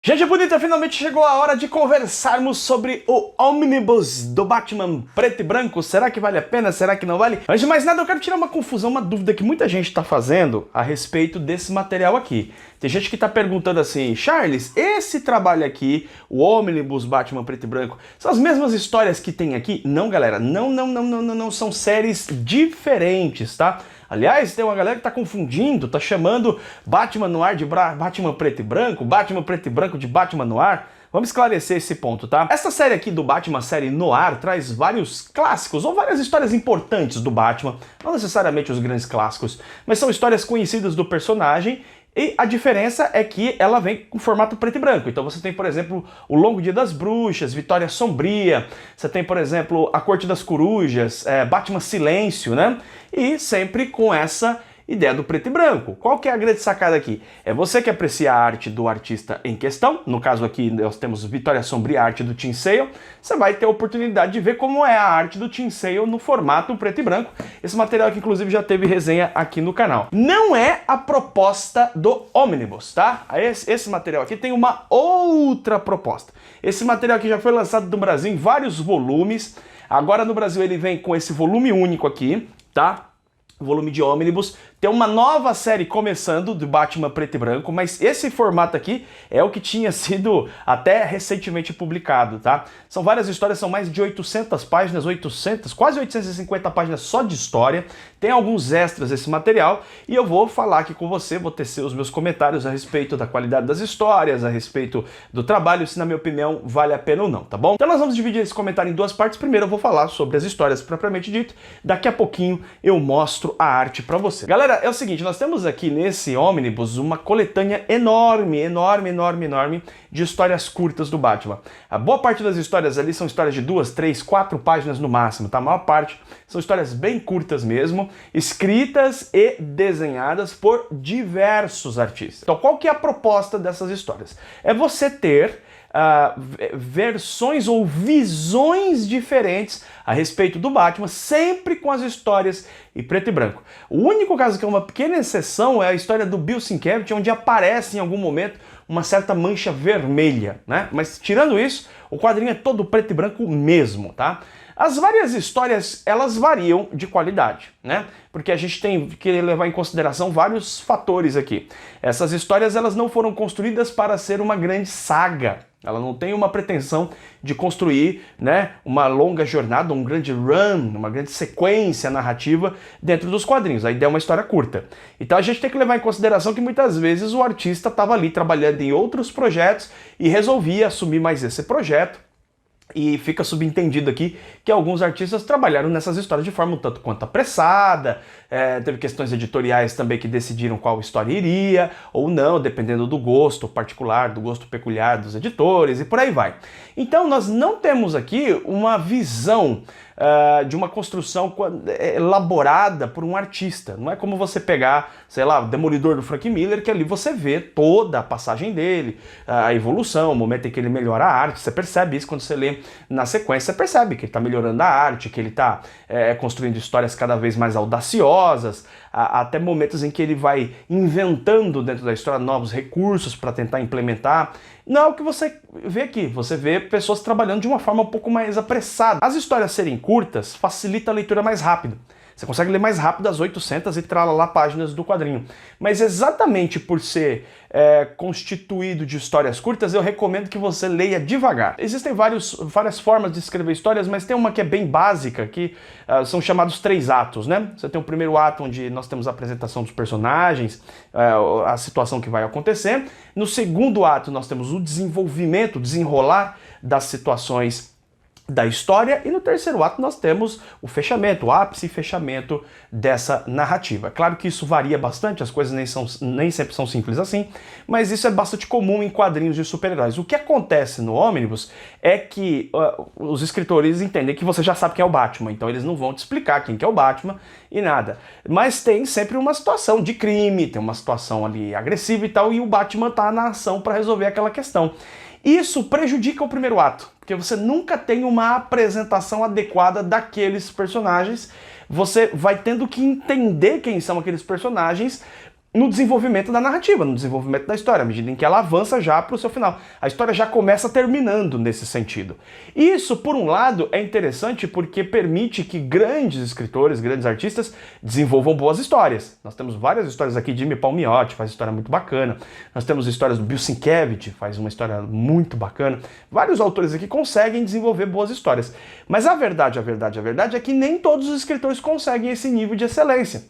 Gente bonita, finalmente chegou a hora de conversarmos sobre o ônibus do Batman preto e branco. Será que vale a pena? Será que não vale? Antes de mais nada, eu quero tirar uma confusão, uma dúvida que muita gente está fazendo a respeito desse material aqui. Tem gente que está perguntando assim: Charles, esse trabalho aqui, o ônibus Batman preto e branco, são as mesmas histórias que tem aqui? Não, galera, não, são séries diferentes, tá? Aliás, tem uma galera que tá confundindo, tá chamando Batman Noir de Batman preto e branco de Batman Noir. Vamos esclarecer esse ponto, tá? Essa série aqui do Batman, série Noir, traz vários clássicos ou várias histórias importantes do Batman, não necessariamente os grandes clássicos, mas são histórias conhecidas do personagem. E a diferença é que ela vem com formato preto e branco. Então você tem, por exemplo, O Longo Dia das Bruxas, Vitória Sombria, você tem, por exemplo, A Corte das Corujas, Batman Silêncio, né? E sempre com essa ideia do preto e branco. Qual que é a grande sacada aqui? É você que aprecia a arte do artista em questão, no caso aqui nós temos Vitória Sombria, a arte do Tim Sale, você vai ter a oportunidade de ver como é a arte do Tim Sale no formato preto e branco. Esse material aqui, inclusive, já teve resenha aqui no canal. Não é a proposta do ônibus, tá? Esse material aqui tem uma outra proposta. Esse material aqui já foi lançado no Brasil em vários volumes. Agora no Brasil ele vem com esse volume único aqui, tá? Volume de ônibus. Tem uma nova série começando do Batman preto e branco, mas esse formato aqui é o que tinha sido até recentemente publicado, tá? São várias histórias, são mais de 800 páginas, quase 850 páginas só de história. Tem alguns extras esse material e eu vou falar aqui com você, vou tecer os meus comentários a respeito da qualidade das histórias, a respeito do trabalho, se na minha opinião vale a pena ou não, tá bom? Então nós vamos dividir esse comentário em duas partes. Primeiro eu vou falar sobre as histórias propriamente dito, daqui a pouquinho eu mostro a arte pra você. Galera, é o seguinte, nós temos aqui nesse ônibus uma coletânea enorme de histórias curtas do Batman. A boa parte das histórias ali são histórias de 2, 3, 4 páginas no máximo, tá? A maior parte são histórias bem curtas mesmo, escritas e desenhadas por diversos artistas. Então qual que é a proposta dessas histórias? É você ter versões ou visões diferentes a respeito do Batman, sempre com as histórias em preto e branco. O único caso que é uma pequena exceção é a história do Bill Sienkiewicz, onde aparece em algum momento uma certa mancha vermelha, né? Mas tirando isso, o quadrinho é todo preto e branco mesmo, tá? As várias histórias, elas variam de qualidade, né? Porque a gente tem que levar em consideração vários fatores aqui. Essas histórias, elas não foram construídas para ser uma grande saga. Ela não tem uma pretensão de construir, né, uma longa jornada, um grande run, uma grande sequência narrativa dentro dos quadrinhos. A ideia é uma história curta. Então a gente tem que levar em consideração que muitas vezes o artista estava ali trabalhando em outros projetos e resolvia assumir mais esse projeto. E fica subentendido aqui que alguns artistas trabalharam nessas histórias de forma um tanto quanto apressada, teve questões editoriais também que decidiram qual história iria ou não, dependendo do gosto particular, do gosto peculiar dos editores e por aí vai. Então nós não temos aqui uma visão de uma construção elaborada por um artista. Não é como você pegar, sei lá, o Demolidor do Frank Miller, que ali você vê toda a passagem dele, a evolução, o momento em que ele melhora a arte. Você percebe isso quando você lê na sequência, você percebe que ele está melhorando a arte, que ele está construindo histórias cada vez mais audaciosas, até momentos em que ele vai inventando dentro da história novos recursos para tentar implementar. Não é o que você vê aqui, você vê pessoas trabalhando de uma forma um pouco mais apressada. As histórias serem curtas facilita a leitura mais rápido. Você consegue ler mais rápido as 800 e tralalá páginas do quadrinho. Mas exatamente por ser constituído de histórias curtas, eu recomendo que você leia devagar. Existem várias formas de escrever histórias, mas tem uma que é bem básica, que são chamados 3 atos, né? Você tem o primeiro ato, onde nós temos a apresentação dos personagens, a situação que vai acontecer. No segundo ato, nós temos o desenvolvimento, o desenrolar das situações da história, e no terceiro ato nós temos o fechamento, o ápice e fechamento dessa narrativa. É claro que isso varia bastante, as coisas nem sempre são simples assim, mas isso é bastante comum em quadrinhos de super-heróis. O que acontece no ônibus é que os escritores entendem que você já sabe quem é o Batman, então eles não vão te explicar quem que é o Batman e nada. Mas tem sempre uma situação de crime, tem uma situação ali agressiva e tal, e o Batman tá na ação para resolver aquela questão. Isso prejudica o primeiro ato, porque você nunca tem uma apresentação adequada daqueles personagens. Você vai tendo que entender quem são aqueles personagens no desenvolvimento da narrativa, no desenvolvimento da história, à medida em que ela avança já para o seu final. A história já começa terminando nesse sentido. Isso, por um lado, é interessante porque permite que grandes escritores, grandes artistas desenvolvam boas histórias. Nós temos várias histórias aqui de Jimmy Palmiotti, faz história muito bacana. Nós temos histórias do Bill Sienkiewicz, faz uma história muito bacana. Vários autores aqui conseguem desenvolver boas histórias. Mas a verdade é que nem todos os escritores conseguem esse nível de excelência.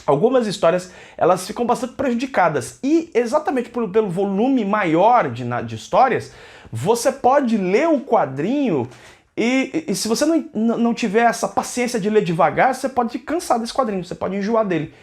Algumas histórias, elas ficam bastante prejudicadas e exatamente pelo volume maior de histórias, você pode ler o quadrinho e se você não tiver essa paciência de ler devagar, você pode cansar desse quadrinho, você pode enjoar dele.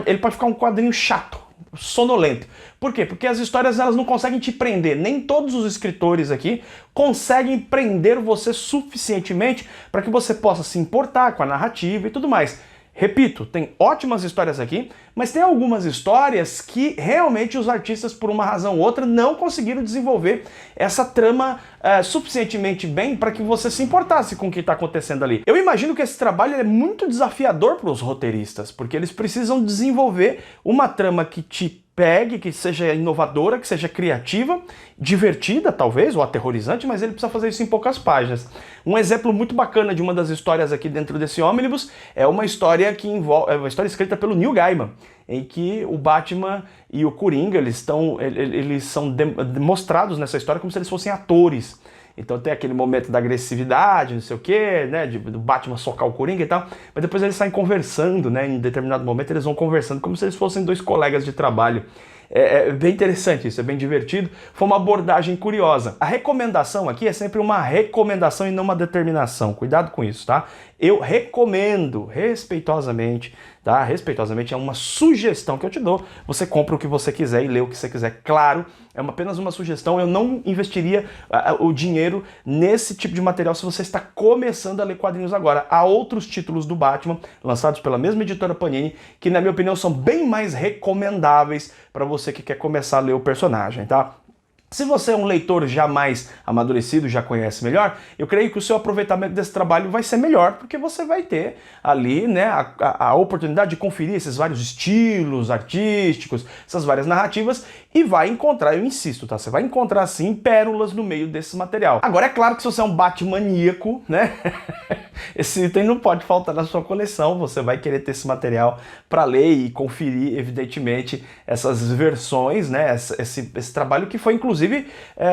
Ele pode ficar um quadrinho chato, sonolento. Por quê? Porque as histórias elas não conseguem te prender. Nem todos os escritores aqui conseguem prender você suficientemente para que você possa se importar com a narrativa e tudo mais. Repito, tem ótimas histórias aqui, mas tem algumas histórias que realmente os artistas, por uma razão ou outra, não conseguiram desenvolver essa trama suficientemente bem para que você se importasse com o que está acontecendo ali. Eu imagino que esse trabalho é muito desafiador para os roteiristas, porque eles precisam desenvolver uma trama que te pegue, que seja inovadora, que seja criativa, divertida talvez, ou aterrorizante, mas ele precisa fazer isso em poucas páginas. Um exemplo muito bacana de uma das histórias aqui dentro desse ônibus é uma história que envolve, é uma história escrita pelo Neil Gaiman, em que o Batman e o Coringa, eles são mostrados nessa história como se eles fossem atores. Então tem aquele momento da agressividade, não sei o quê, né, do Batman socar o Coringa e tal, mas depois eles saem conversando, né, em determinado momento eles vão conversando como se eles fossem dois colegas de trabalho. É bem interessante isso, é bem divertido, foi uma abordagem curiosa. A recomendação aqui é sempre uma recomendação e não uma determinação, cuidado com isso, tá? Eu recomendo, respeitosamente, tá? Respeitosamente é uma sugestão que eu te dou, você compra o que você quiser e lê o que você quiser, claro, é apenas uma sugestão, eu não investiria o dinheiro nesse tipo de material se você está começando a ler quadrinhos agora. Há outros títulos do Batman, lançados pela mesma editora Panini, que na minha opinião são bem mais recomendáveis para você que quer começar a ler o personagem, tá? Se você é um leitor já mais amadurecido, já conhece melhor, eu creio que o seu aproveitamento desse trabalho vai ser melhor, porque você vai ter ali, né, a oportunidade de conferir esses vários estilos artísticos, essas várias narrativas, e vai encontrar, eu insisto, tá? Você vai encontrar, sim, pérolas no meio desse material. Agora, é claro que se você é um Batmaníaco, né, esse item não pode faltar na sua coleção, você vai querer ter esse material para ler e conferir, evidentemente, essas versões, né, esse trabalho que foi, inclusive,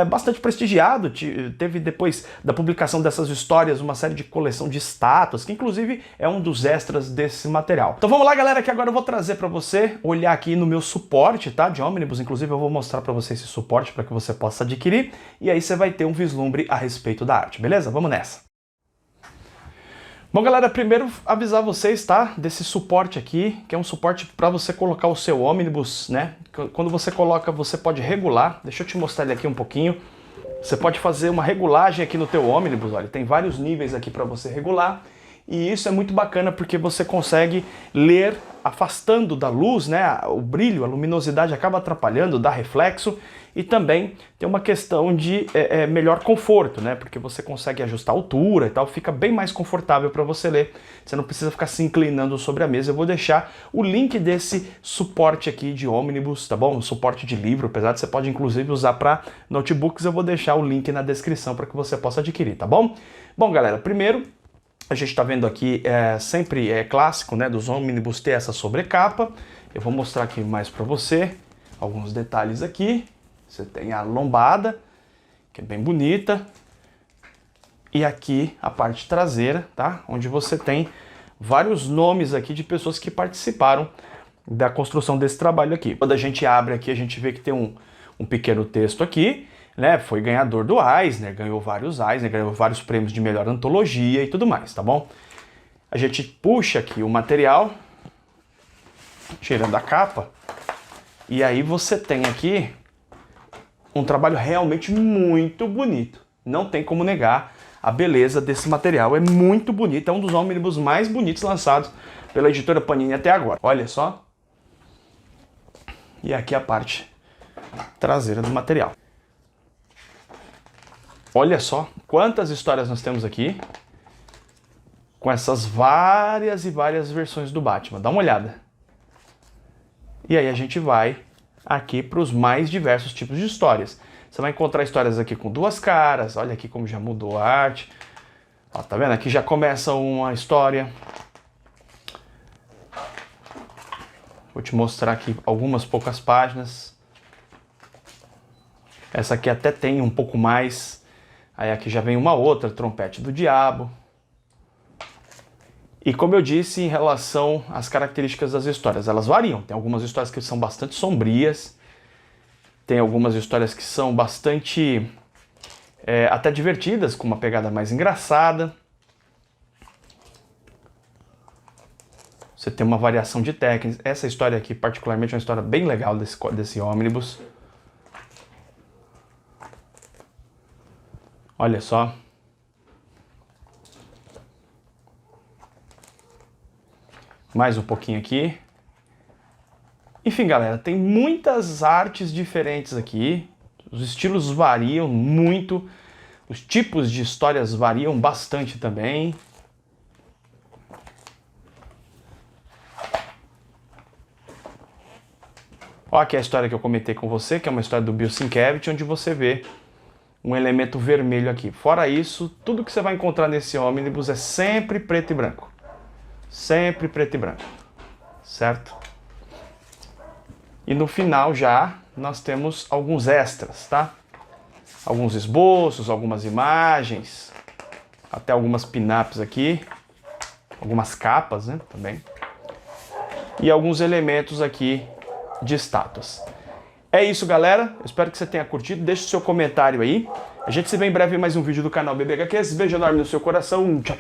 bastante prestigiado. Teve, depois da publicação dessas histórias, uma série de coleção de estátuas, que inclusive é um dos extras desse material. Então vamos lá, galera, que agora eu vou trazer para você olhar aqui no meu suporte, tá, de ônibus. Inclusive eu vou mostrar para você esse suporte para que você possa adquirir, e aí você vai ter um vislumbre a respeito da arte, beleza? Vamos nessa! Bom, galera, primeiro avisar vocês, tá, desse suporte aqui, que é um suporte para você colocar o seu ônibus, né? Quando você coloca, você pode regular. Deixa eu te mostrar ele aqui um pouquinho. Você pode fazer uma regulagem aqui no teu ônibus, olha, tem vários níveis aqui para você regular. E isso é muito bacana porque você consegue ler afastando da luz, né? O brilho, a luminosidade acaba atrapalhando, dá reflexo, e também tem uma questão de melhor conforto, né? Porque você consegue ajustar a altura e tal, fica bem mais confortável para você ler. Você não precisa ficar se inclinando sobre a mesa. Eu vou deixar o link desse suporte aqui de ônibus, tá bom? Um suporte de livro, apesar de você pode inclusive usar para notebooks, eu vou deixar o link na descrição para que você possa adquirir, tá bom? Bom, galera, primeiro a gente está vendo aqui, sempre é clássico, né, dos ônibus ter essa sobrecapa. Eu vou mostrar aqui mais para você alguns detalhes aqui. Você tem a lombada, que é bem bonita. E aqui a parte traseira, tá? Onde você tem vários nomes aqui de pessoas que participaram da construção desse trabalho aqui. Quando a gente abre aqui, a gente vê que tem um pequeno texto aqui, né, foi ganhador do Eisner, ganhou vários Eisner, ganhou vários prêmios de melhor antologia e tudo mais, tá bom? A gente puxa aqui o material, tirando a capa, e aí você tem aqui um trabalho realmente muito bonito. Não tem como negar a beleza desse material, é muito bonito, é um dos ônibus mais bonitos lançados pela editora Panini até agora. Olha só. E aqui a parte traseira do material. Olha só quantas histórias nós temos aqui com essas várias e várias versões do Batman. Dá uma olhada. E aí a gente vai aqui para os mais diversos tipos de histórias. Você vai encontrar histórias aqui com duas caras, olha aqui como já mudou a arte. Ó, tá vendo? Aqui já começa uma história. Vou te mostrar aqui algumas poucas páginas. Essa aqui até tem um pouco mais. Aí aqui já vem uma outra, Trompete do Diabo. E como eu disse, em relação às características das histórias, elas variam. Tem algumas histórias que são bastante sombrias, tem algumas histórias que são bastante até divertidas, com uma pegada mais engraçada. Você tem uma variação de técnicas. Essa história aqui, particularmente, é uma história bem legal desse ônibus. Olha só. Mais um pouquinho aqui. Enfim, galera, tem muitas artes diferentes aqui. Os estilos variam muito. Os tipos de histórias variam bastante também. Olha aqui a história que eu comentei com você, que é uma história do Bill Sienkiewicz, onde você vê um elemento vermelho aqui. Fora isso, tudo que você vai encontrar nesse ônibus é sempre preto e branco. Sempre preto e branco, certo? E no final já nós temos alguns extras, tá? Alguns esboços, algumas imagens, até algumas pin-ups aqui, algumas capas, né, também. E alguns elementos aqui de estátuas. É isso, galera. Eu espero que você tenha curtido. Deixe o seu comentário aí. A gente se vê em breve em mais um vídeo do canal BBHQs. Beijo enorme no seu coração. Tchau.